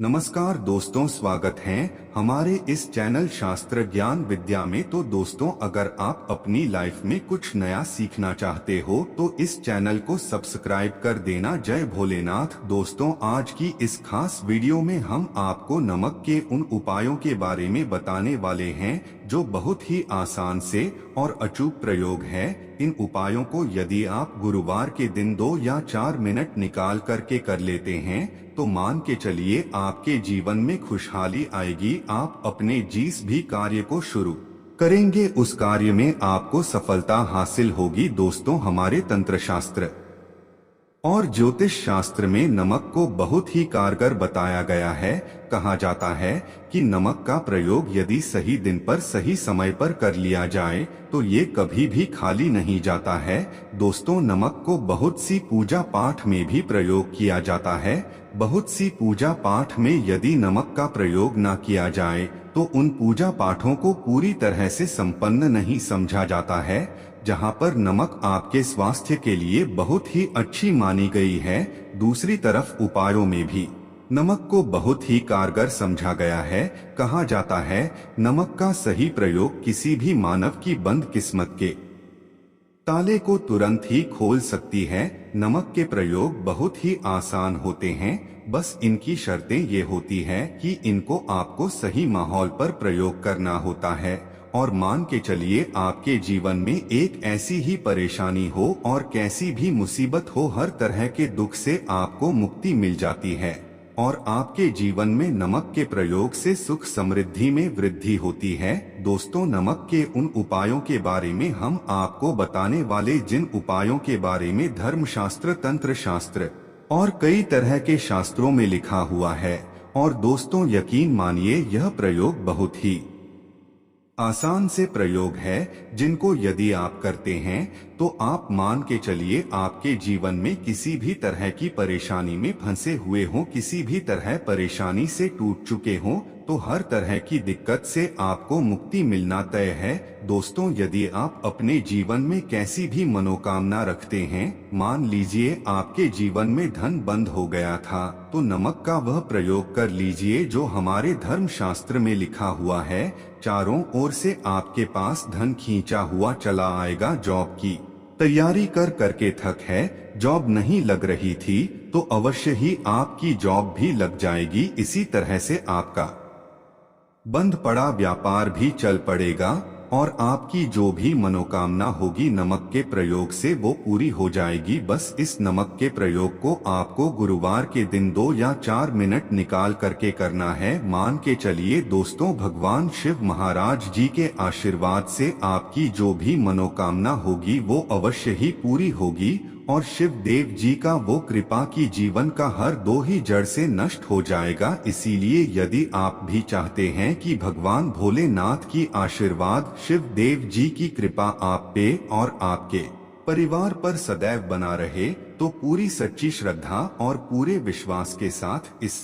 नमस्कार दोस्तों, स्वागत है हमारे इस चैनल शास्त्र ज्ञान विद्या में। तो दोस्तों, अगर आप अपनी लाइफ में कुछ नया सीखना चाहते हो तो इस चैनल को सब्सक्राइब कर देना। जय भोलेनाथ। दोस्तों, आज की इस खास वीडियो में हम आपको नमक के उन उपायों के बारे में बताने वाले हैं जो बहुत ही आसान से और अचूक प्रयोग है। इन उपायों को यदि आप गुरुवार के दिन 2 या 4 मिनट निकाल करके कर लेते हैं तो मान के चलिए आपके जीवन में खुशहाली आएगी। आप अपने जिस भी कार्य को शुरू करेंगे उस कार्य में आपको सफलता हासिल होगी। दोस्तों, हमारे तंत्र शास्त्र और ज्योतिष शास्त्र में नमक को बहुत ही कारगर बताया गया है। कहा जाता है कि नमक का प्रयोग यदि सही दिन पर सही समय पर कर लिया जाए तो ये कभी भी खाली नहीं जाता है। दोस्तों, नमक को बहुत सी पूजा पाठ में भी प्रयोग किया जाता है। बहुत सी पूजा पाठ में यदि नमक का प्रयोग न किया जाए तो उन पूजा पाठों को पूरी तरह से संपन्न नहीं समझा जाता है। जहाँ पर नमक आपके स्वास्थ्य के लिए बहुत ही अच्छी मानी गई है, दूसरी तरफ उपायों में भी नमक को बहुत ही कारगर समझा गया है। कहा जाता है नमक का सही प्रयोग किसी भी मानव की बंद किस्मत के ताले को तुरंत ही खोल सकती है। नमक के प्रयोग बहुत ही आसान होते हैं, बस इनकी शर्तें ये होती है कि इनको आपको सही माहौल पर प्रयोग करना होता है। और मान के चलिए आपके जीवन में एक ऐसी ही परेशानी हो और कैसी भी मुसीबत हो, हर तरह के दुख से आपको मुक्ति मिल जाती है और आपके जीवन में नमक के प्रयोग से सुख समृद्धि में वृद्धि होती है। दोस्तों, नमक के उन उपायों के बारे में हम आपको बताने वाले, जिन उपायों के बारे में धर्मशास्त्र, तंत्र शास्त्र और कई तरह के शास्त्रों में लिखा हुआ है। और दोस्तों, यकीन मानिए यह प्रयोग बहुत ही आसान से प्रयोग है, जिनको यदि आप करते हैं तो आप मान के चलिए आपके जीवन में किसी भी तरह की परेशानी में फंसे हुए हो, किसी भी तरह परेशानी से टूट चुके हो, तो हर तरह की दिक्कत से आपको मुक्ति मिलना तय है। दोस्तों, यदि आप अपने जीवन में कैसी भी मनोकामना रखते हैं, मान लीजिए आपके जीवन में धन बंद हो गया था, तो नमक का वह प्रयोग कर लीजिए जो हमारे धर्म शास्त्र में लिखा हुआ है। चारों ओर से आपके पास धन खींचा हुआ चला आएगा। जॉब की तैयारी कर करके थक है, जॉब नहीं लग रही थी, तो अवश्य ही आपकी जॉब भी लग जाएगी। इसी तरह से आपका बंद पड़ा व्यापार भी चल पड़ेगा और आपकी जो भी मनोकामना होगी नमक के प्रयोग से वो पूरी हो जाएगी। बस इस नमक के प्रयोग को आपको गुरुवार के दिन 2 या 4 मिनट निकाल करके करना है। मान के चलिए दोस्तों, भगवान शिव महाराज जी के आशीर्वाद से आपकी जो भी मनोकामना होगी वो अवश्य ही पूरी होगी और शिव देव जी का वो कृपा की जीवन का हर दो ही जड़ से नष्ट हो जाएगा। इसीलिए यदि आप भी चाहते हैं कि भगवान भोलेनाथ की आशीर्वाद, शिव देव जी की कृपा आप पे और आपके परिवार पर सदैव बना रहे, तो पूरी सच्ची श्रद्धा और पूरे विश्वास के साथ इस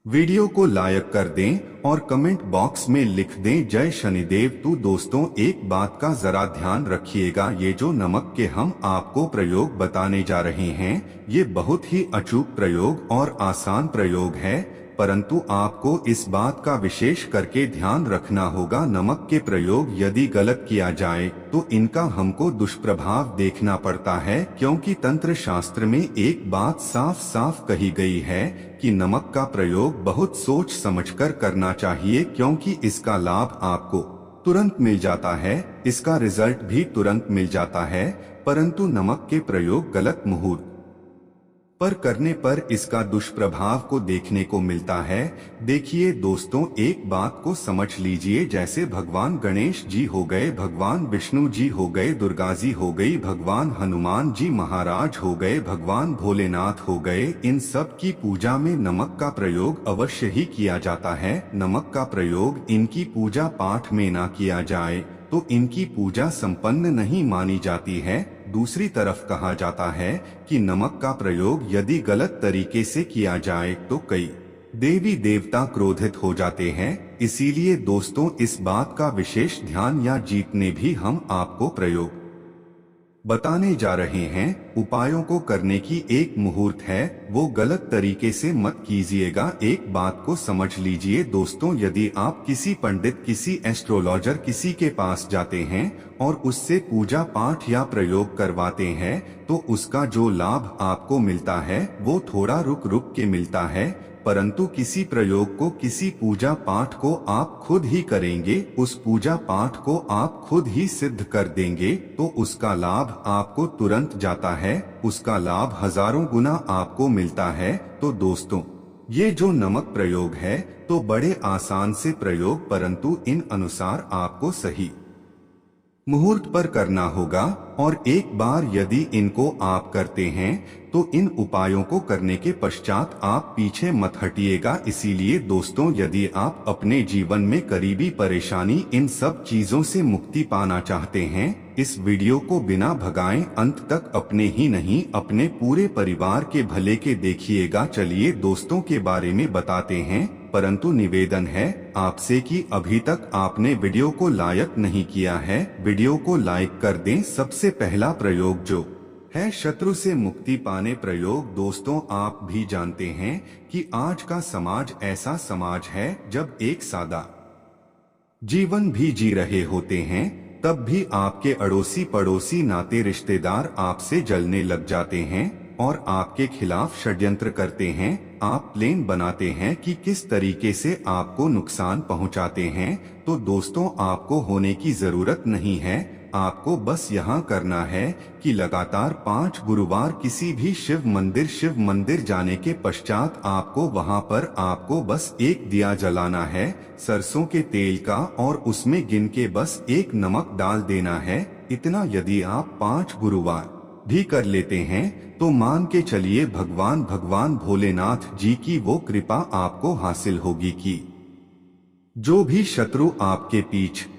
वीडियो को लाइक कर दें और कमेंट बॉक्स में लिख दें जय शनिदेव। तो दोस्तों, एक बात का जरा ध्यान रखिएगा, ये जो नमक के हम आपको प्रयोग बताने जा रहे हैं ये बहुत ही अचूक प्रयोग और आसान प्रयोग है, परंतु आपको इस बात का विशेष करके ध्यान रखना होगा। नमक के प्रयोग यदि गलत किया जाए तो इनका हमको दुष्प्रभाव देखना पड़ता है, क्योंकि तंत्र शास्त्र में एक बात साफ साफ कही गई है कि नमक का प्रयोग बहुत सोच समझकर करना चाहिए, क्योंकि इसका लाभ आपको तुरंत मिल जाता है, इसका रिजल्ट भी तुरंत मिल जाता है, परंतु नमक के प्रयोग गलत मुहूर्त पर करने पर इसका दुष्प्रभाव को देखने को मिलता है। देखिए दोस्तों, एक बात को समझ लीजिए, जैसे भगवान गणेश जी हो गए, भगवान विष्णु जी हो गए, दुर्गा जी हो गई, भगवान हनुमान जी महाराज हो गए, भगवान भोलेनाथ हो गए, इन सब की पूजा में नमक का प्रयोग अवश्य ही किया जाता है। नमक का प्रयोग इनकी पूजा पाठ में ना किया जाए तो इनकी पूजा संपन्न नहीं मानी जाती है। दूसरी तरफ कहा जाता है कि नमक का प्रयोग यदि गलत तरीके से किया जाए तो कई देवी देवता क्रोधित हो जाते हैं। इसीलिए दोस्तों, इस बात का विशेष ध्यान या जीतने भी हम आपको प्रयोग बताने जा रहे हैं। उपायों को करने की एक मुहूर्त है, वो गलत तरीके से मत कीजिएगा। एक बात को समझ लीजिए दोस्तों, यदि आप किसी पंडित, किसी एस्ट्रोलॉजर, किसी के पास जाते हैं और उससे पूजा पाठ या प्रयोग करवाते हैं तो उसका जो लाभ आपको मिलता है वो थोड़ा रुक रुक के मिलता है, परंतु किसी प्रयोग को, किसी पूजा पाठ को आप खुद ही करेंगे, उस पूजा पाठ को आप खुद ही सिद्ध कर देंगे तो उसका लाभ आपको तुरंत जाता है, उसका लाभ हजारों गुना आपको मिलता है। तो दोस्तों, ये जो नमक प्रयोग है तो बड़े आसान से प्रयोग, परंतु इन अनुसार आपको सही मुहूर्त पर करना होगा। और एक बार यदि इनको आप करते हैं तो इन उपायों को करने के पश्चात आप पीछे मत हटिएगा। इसीलिए दोस्तों, यदि आप अपने जीवन में करीबी परेशानी, इन सब चीजों से मुक्ति पाना चाहते हैं, इस वीडियो को बिना भगाएं अंत तक अपने ही नहीं अपने पूरे परिवार के भले के देखिएगा। चलिए दोस्तों के बारे में बताते हैं, परंतु निवेदन है आपसे कि अभी तक आपने वीडियो को लाइक नहीं किया है, वीडियो को लाइक कर दें। सबसे पहला प्रयोग जो है शत्रु से मुक्ति पाने प्रयोग। दोस्तों, आप भी जानते हैं कि आज का समाज ऐसा समाज है जब एक सादा जीवन भी जी रहे होते हैं तब भी आपके अड़ोसी पड़ोसी नाते रिश्तेदार आपसे जलने लग जाते हैं और आपके खिलाफ षड्यंत्र करते हैं। आप प्लान बनाते हैं कि किस तरीके से आपको नुकसान पहुंचाते हैं। तो दोस्तों, आपको होने की जरूरत नहीं है, आपको बस यहाँ करना है कि लगातार 5 गुरुवार किसी भी शिव मंदिर जाने के पश्चात आपको वहाँ पर आपको बस एक दिया जलाना है सरसों के तेल का, और उसमें गिन के बस एक नमक डाल देना है। इतना यदि आप 5 गुरुवार भी कर लेते हैं तो मान के चलिए भगवान भोलेनाथ जी की वो कृपा आपको हासिल होगी कि जो भी शत्रु आपके पीछे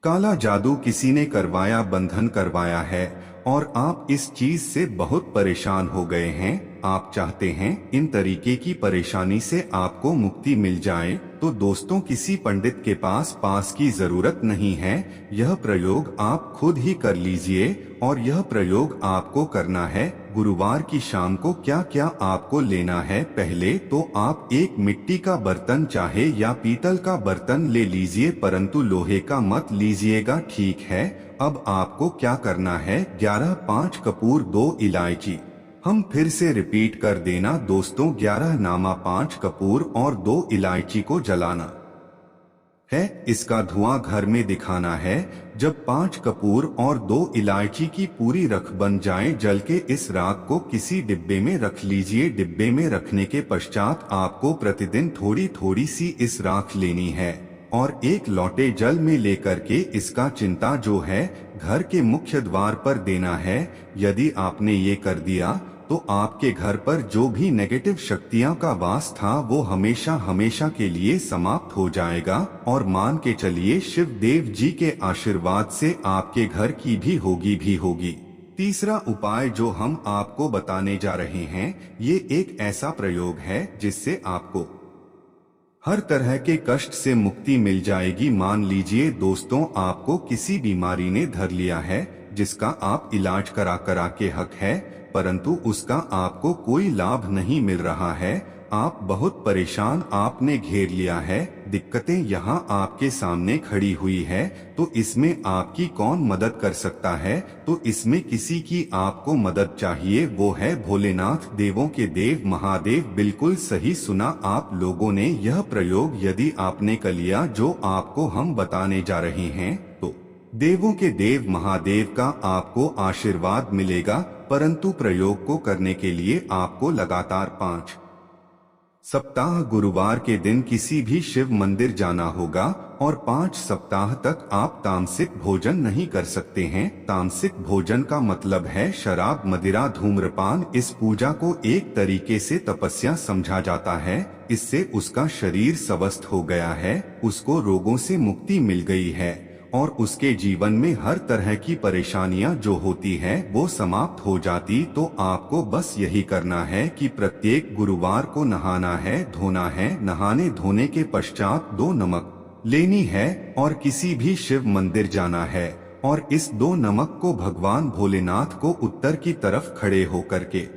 काला जादू किसी ने करवाया, बंधन करवाया है और आप इस चीज से बहुत परेशान हो गए हैं, आप चाहते हैं इन तरीके की परेशानी से आपको मुक्ति मिल जाए, तो दोस्तों किसी पंडित के पास की जरूरत नहीं है। यह प्रयोग आप खुद ही कर लीजिए और यह प्रयोग आपको करना है। गुरुवार की शाम को क्या क्या आपको लेना है, पहले तो आप एक मिट्टी का बर्तन चाहे या पीतल का बर्तन ले लीजिए, परंतु लोहे का मत लीजिएगा, ठीक है। अब आपको क्या करना है, 11 5 कपूर 2 इलायची, हम फिर से रिपीट कर देना दोस्तों, 11 नामा 5 कपूर और 2 इलायची को जलाना है। इसका धुआं घर में दिखाना है। जब 5 कपूर और 2 इलायची की पूरी रख बन जाए जल के, इस राख को किसी डिब्बे में रख लीजिए। डिब्बे में रखने के पश्चात आपको प्रतिदिन थोड़ी थोड़ी सी इस राख लेनी है और एक लोटे जल में लेकर के इसका चिंता जो है घर के मुख्य द्वार पर देना है। यदि आपने ये कर दिया तो आपके घर पर जो भी नेगेटिव शक्तियां का वास था वो हमेशा हमेशा के लिए समाप्त हो जाएगा और मान के चलिए शिव देव जी के आशीर्वाद से आपके घर की भी होगी। तीसरा उपाय जो हम आपको बताने जा रहे हैं, ये एक ऐसा प्रयोग है जिससे आपको हर तरह के कष्ट से मुक्ति मिल जाएगी। मान लीजिए दोस्तों, आपको किसी बीमारी ने धर लिया है जिसका आप इलाज करा के हक है, परंतु उसका आपको कोई लाभ नहीं मिल रहा है, आप बहुत परेशान, आपने घेर लिया है, दिक्कतें यहाँ आपके सामने खड़ी हुई है, तो इसमें आपकी कौन मदद कर सकता है? तो इसमें किसी की आपको मदद चाहिए, वो है भोलेनाथ, देवों के देव महादेव। बिल्कुल सही सुना आप लोगों ने, यह प्रयोग यदि आपने कर लिया जो आपको हम बताने जा रहे हैं तो देवों के देव महादेव का आपको आशीर्वाद मिलेगा। परंतु प्रयोग को करने के लिए आपको लगातार 5 सप्ताह गुरुवार के दिन किसी भी शिव मंदिर जाना होगा और 5 सप्ताह तक आप तामसिक भोजन नहीं कर सकते हैं। तामसिक भोजन का मतलब है शराब, मदिरा, धूम्रपान। इस पूजा को एक तरीके से तपस्या समझा जाता है। इससे उसका शरीर स्वस्थ हो गया है, उसको रोगों से मुक्ति मिल गई है और उसके जीवन में हर तरह की परेशानियां जो होती है वो समाप्त हो जाती। तो आपको बस यही करना है कि प्रत्येक गुरुवार को नहाना है, धोना है, नहाने धोने के पश्चात 2 नमक लेनी है और किसी भी शिव मंदिर जाना है और इस 2 नमक को भगवान भोलेनाथ को उत्तर की तरफ खड़े होकर के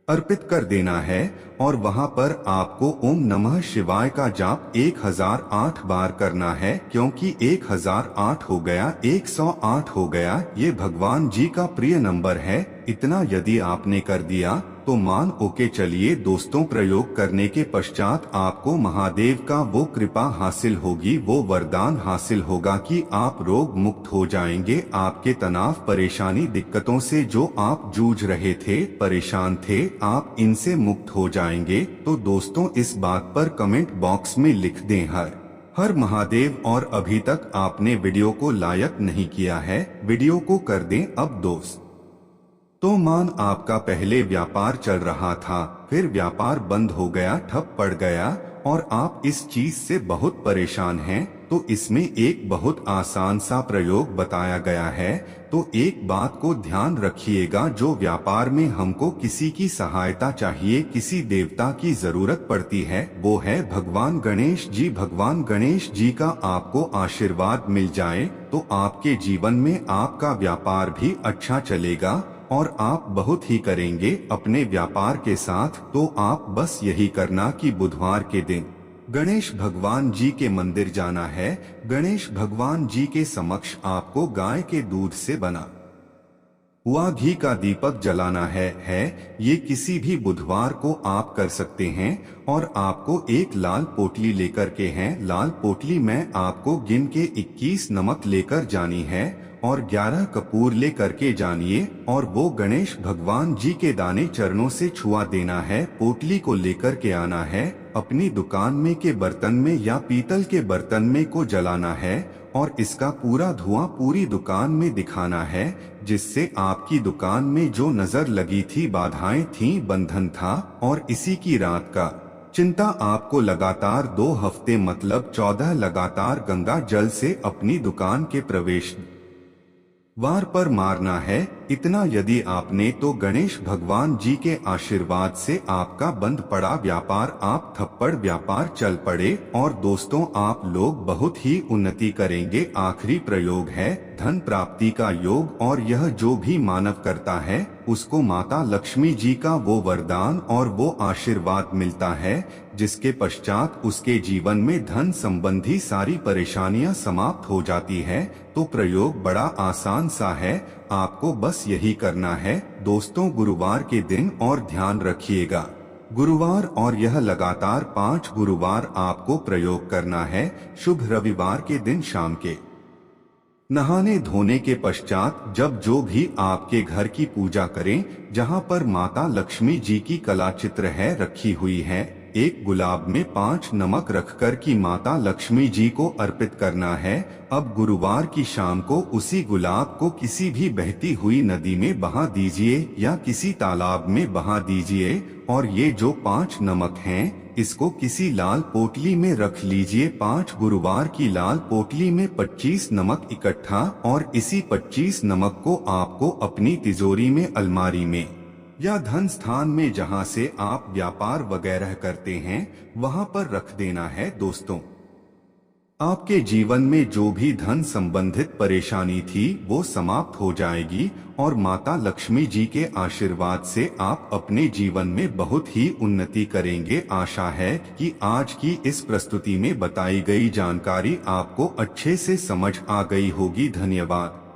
अर्पित कर देना है और वहां पर आपको ओम नमः शिवाय का जाप 1008 बार करना है, क्योंकि 1008 हो गया, 108 हो गया, ये भगवान जी का प्रिय नंबर है। इतना यदि आपने कर दिया तो मान ओके चलिए दोस्तों, प्रयोग करने के पश्चात आपको महादेव का वो कृपा हासिल होगी, वो वरदान हासिल होगा कि आप रोग मुक्त हो जाएंगे। आपके तनाव, परेशानी, दिक्कतों से जो आप जूझ रहे थे, परेशान थे, आप इनसे मुक्त हो जाएंगे। तो दोस्तों, इस बात पर कमेंट बॉक्स में लिख दें हर महादेव। और अभी तक आपने वीडियो को लाइक नहीं किया है, वीडियो को कर दें अब दोस्त। तो मान आपका पहले व्यापार चल रहा था, फिर व्यापार बंद हो गया, ठप पड़ गया और आप इस चीज से बहुत परेशान हैं, तो इसमें एक बहुत आसान सा प्रयोग बताया गया है। तो एक बात को ध्यान रखिएगा, जो व्यापार में हमको किसी की सहायता चाहिए, किसी देवता की जरूरत पड़ती है, वो है भगवान गणेश जी। भगवान गणेश जी का आपको आशीर्वाद मिल जाए तो आपके जीवन में आपका व्यापार भी अच्छा चलेगा और आप बहुत ही करेंगे अपने व्यापार के साथ। तो आप बस यही करना कि बुधवार के दिन गणेश भगवान जी के मंदिर जाना है। गणेश भगवान जी के समक्ष आपको गाय के दूध से बना हुआ घी का दीपक जलाना है। ये किसी भी बुधवार को आप कर सकते हैं और आपको एक लाल पोटली लेकर के लाल पोटली में आपको गिन के 21 नमक लेकर जानी है और 11 कपूर ले करके जानिए और वो गणेश भगवान जी के दाने चरणों से छुआ देना है। पोटली को लेकर के आना है, अपनी दुकान में के बर्तन में या पीतल के बर्तन में को जलाना है और इसका पूरा धुआं पूरी दुकान में दिखाना है, जिससे आपकी दुकान में जो नजर लगी थी, बाधाएं थी, बंधन था और इसी की रात का चिंता आपको लगातार 2 हफ्ते मतलब 14 लगातार गंगा जल से अपनी दुकान के प्रवेश वार पर मारना है। इतना यदि आपने तो गणेश भगवान जी के आशीर्वाद से आपका बंद पड़ा व्यापार आप थप्पड़ व्यापार चल पड़े और दोस्तों आप लोग बहुत ही उन्नति करेंगे। आखिरी प्रयोग है धन प्राप्ति का योग और यह जो भी मानव करता है उसको माता लक्ष्मी जी का वो वरदान और वो आशीर्वाद मिलता है, जिसके पश्चात उसके जीवन में धन संबंधी सारी परेशानियां समाप्त हो जाती है। तो प्रयोग बड़ा आसान सा है, आपको बस यही करना है दोस्तों गुरुवार के दिन। और ध्यान रखिएगा गुरुवार और यह लगातार 5 गुरुवार आपको प्रयोग करना है। शुभ रविवार के दिन शाम के नहाने धोने के पश्चात जब जो भी आपके घर की पूजा करें, जहां पर माता लक्ष्मी जी की कला चित्र है रखी हुई है, एक गुलाब में 5 नमक रखकर की माता लक्ष्मी जी को अर्पित करना है। अब गुरुवार की शाम को उसी गुलाब को किसी भी बहती हुई नदी में बहा दीजिए या किसी तालाब में बहा दीजिए और ये जो 5 नमक हैं इसको किसी लाल पोटली में रख लीजिए। 5 गुरुवार की लाल पोटली में 25 नमक इकट्ठा और इसी 25 नमक को आपको अपनी तिजोरी में, अलमारी में या धन स्थान में जहां से आप व्यापार वगैरह करते हैं वहां पर रख देना है। दोस्तों आपके जीवन में जो भी धन संबंधित परेशानी थी वो समाप्त हो जाएगी और माता लक्ष्मी जी के आशीर्वाद से आप अपने जीवन में बहुत ही उन्नति करेंगे। आशा है कि आज की इस प्रस्तुति में बताई गई जानकारी आपको अच्छे से समझ आ गई होगी। धन्यवाद।